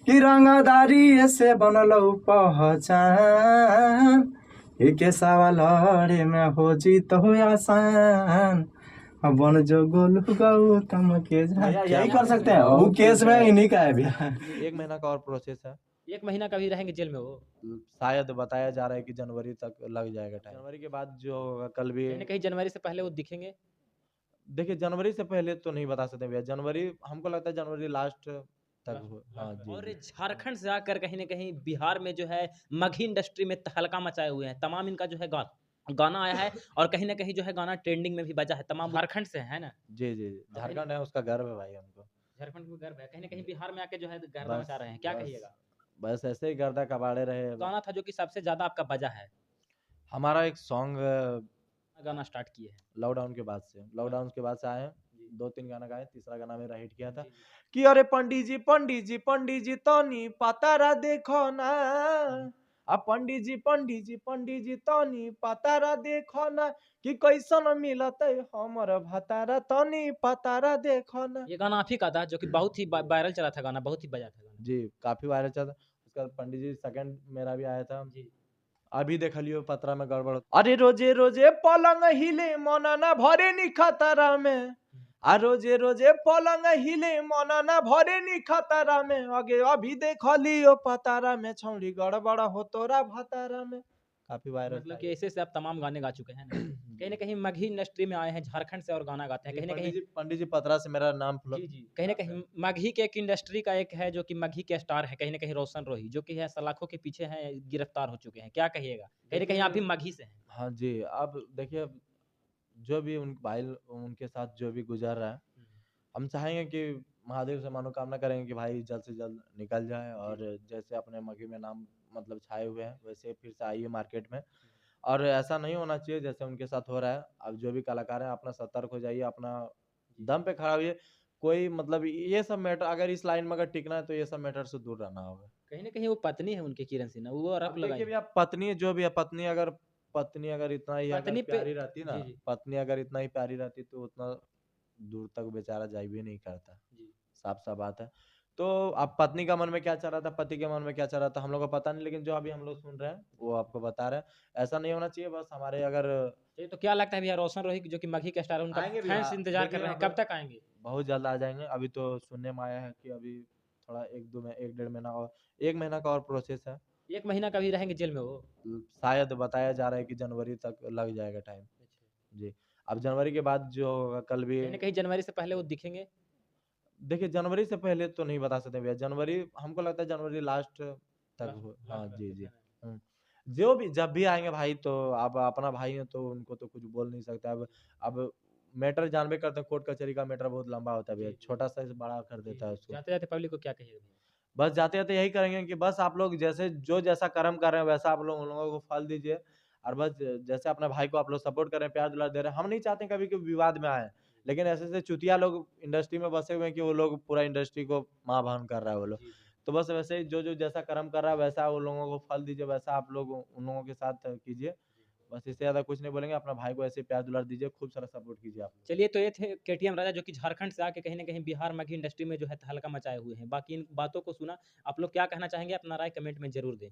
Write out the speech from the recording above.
कि रंगदारी से बनलौ पहचान, एके सावा लड़े में हो जीत हो आसान, बन जो गोलू गौतम के भैया यही यहाँ कर सकते हैं। वो केस में इन्हीं का है भैया। ये 1 महीना का और प्रोसेस है। 1 महीना का भी रहेंगे जेल में वो। शायद बताया जा रहा है कि जनवरी तक लग जाएगा टाइम। जनवरी के बाद जो होगा कल भी कहीं न कहीं जनवरी से पहले वो दिखेंगे। देखिए जनवरी से पहले तो नहीं बता सकते भैया। जनवरी हमको लगता है जनवरी लास्ट तक हो। हाँ जी और जी। झारखंड से आकर कहीं न कहीं बिहार में जो है मगही इंडस्ट्री में तहलका मचाए हुए हैं। तमाम इनका जो है गाना आया है और कहीं न कहीं जो है गाना ट्रेंडिंग में भी बजा है। तमाम झारखंड से है ना? जी जी जी। झारखंड है उसका गर्व है भाई हमको। झारखंड को गर्व है। कहीं न कहीं बिहार में आके जो है गर्दा बस मचा रहे हैं। क्या बस कहिएगा? बस ऐसे ही गर्दा कबाड़े रहे। गाना था जो कि सबसे ज़्यादा आपका बजा है। हमारा एक सॉन्ग गाना स्टार्ट किए हैं। लॉकडाउन के बाद से आए हैं। जी। 2-3 गाना गाए, तीसरा गाना मेरा हिट किया था जी, जी। कि अरे पंडित जी तनी पतारा देखो ना। अब पंडित जी तनी पतारा देखो ना कि कैसन मिलते हमर भतारा तनी पतारा देखो ना। ये गाना आप ही का था जो कि बहुत ही वायरल चला था गाना, बहुत ही बजा था गाना। जी काफी वायरल चला था। उसके बाद पंडित जी सेकंड मेरा भी आया था। जी। अभी देख लियो पतरा में गड़बड़। अरे रोजे रोजे पलंग हिले मन ना भरे नी खतरा में। आ रोजे रोजे पलंग हिले मन ना भरे नी खतरा में। आगे अभी देख लियो पतारा में छौड़ी गड़बड़ हो तोरा भतारा में। काफी वायरल मतलब कि ऐसे से आप तमाम गाने गा चुके हैं ना? कहीं न कहीं मगही इंडस्ट्री में आए हैं, झारखंड से और गाना गाते हैं। कहीं न कहीं पंडित जी पतरा से मेरा नाम जी, जी। कहीं न कहीं मगही के एक इंडस्ट्री का एक है जो कि मगही के स्टार है, कहीं न कहीं रोशन रोही, जो कि है सलाखों के पीछे हैं, गिरफ्तार हो चुके हैं। क्या कहिएगा? कहीं न कहीं आप भी मगही से हैं। हाँ जी। अब देखिए जो भी उन भाई उनके साथ जो भी गुजर रहा है, हम चाहेंगे कि महादेव से मनोकामना करेंगे कि भाई जल्द से जल्द निकल जाए और जैसे अपने मगही में नाम मतलब छाए हुए हैं वैसे फिर से आइए मार्केट में। और ऐसा नहीं होना चाहिए जैसे उनके साथ हो रहा है। अब जो भी कलाकार हैं अपना सतर्क हो जाइए, अपना दम पे खड़ा होइए। कोई मतलब ये सब मैटर अगर इस लाइन में अगर टिकना है तो ये सब मैटर से दूर रहना होगा। कहीं न कहीं वो पत्नी है उनकी किरण सिन्हा, वो आरोप अब देखिए लगाई। भैया पत्नी जो भी है पत्नी अगर इतना ही अगर पत्नी पे प्यारी रहती ना, जी, जी। पत्नी अगर इतना ही प्यारी रहती तो उतना दूर तक बेचारा जा भी नहीं करता। जी। साफ-सा बात है। तो अब पत्नी का मन में क्या चल रहा था, पति के मन में क्या चल रहा था, हम लोग को पता नहीं, लेकिन जो अभी हम लोग सुन रहे हैं, वो आपको बता रहे हैं। ऐसा नहीं होना चाहिए बस हमारे अगर ये तो क्या लगता है भैया रोशन रोही जो कि मगही के स्टार है, उनका आएँगे भैया, फैन्स इंतज़ार कर देखिए रहे हैं, अब कब तक आएँगे? बहुत जल्द आ जाएँगे। अभी तो सुनने में आया है कि अभी थोड़ा 1-2 में 1 डेढ़ महीना और 1 महीना का और प्रोसेस है। 1 महीना का भी रहेंगे जेल में वो। शायद बताया जा रहा है कि जनवरी तक लग जाएगा टाइम। जी। अब जनवरी के बाद जो होगा कल भी कहीं न कहीं जनवरी से पहले वो दिखेंगे। देखिए जनवरी से पहले तो नहीं बता सकते भैया। जनवरी हमको लगता है जनवरी लास्ट तक हो। हाँ जी, जी। हुँ। जो भी जब भी आएँगे भाई तो अब अपना भाई है तो उनको तो कुछ बोल नहीं सकते। अब मैटर जानबे करते हैं, कोर्ट कचहरी का मैटर बहुत लंबा होता है भैया। जी, जी। छोटा-सा से बड़ा कर देता है उसको। जाते-जाते पब्लिक को क्या कहिएगा भैया? बस जाते-जाते यही करेंगे कि बस आप लोग जैसे जो जैसा कर्म कर रहे हैं वैसा आप लोग उन लोगों को फल दीजिए। और बस जैसे अपने भाई को आप लोग सपोर्ट कर रहे हैं, प्यार दुलार दे रहे हैं, हम नहीं चाहते कभी कि विवाद में आएँ। लेकिन ऐसे-ऐसे चुतिया लोग इंडस्ट्री में बसे हुए हैं कि वो लोग पूरा इंडस्ट्री को माँ-भान कर रहा है वो लोग। जी, जी। तो बस वैसे ही जो-जो जैसा कर्म कर रहा है वैसा उन लोगों को फल दीजिए, वैसा आप लोग उन लोगों के साथ कीजिए। बस इससे ज़्यादा कुछ नहीं बोलेंगे, अपना भाई को ऐसे ही प्यार दुलार दीजिए, खूब सारा सपोर्ट कीजिए आप लोग। चलिए तो ये थे केटीएम राजा जो कि झारखंड से आके कहीं न कहीं बिहार मगही इंडस्ट्री में जो है तहलका मचाए हुए हैं। बाकी इन बातों को सुना, आप लोग क्या कहना चाहेंगे अपना राय कमेंट में ज़रूर दें।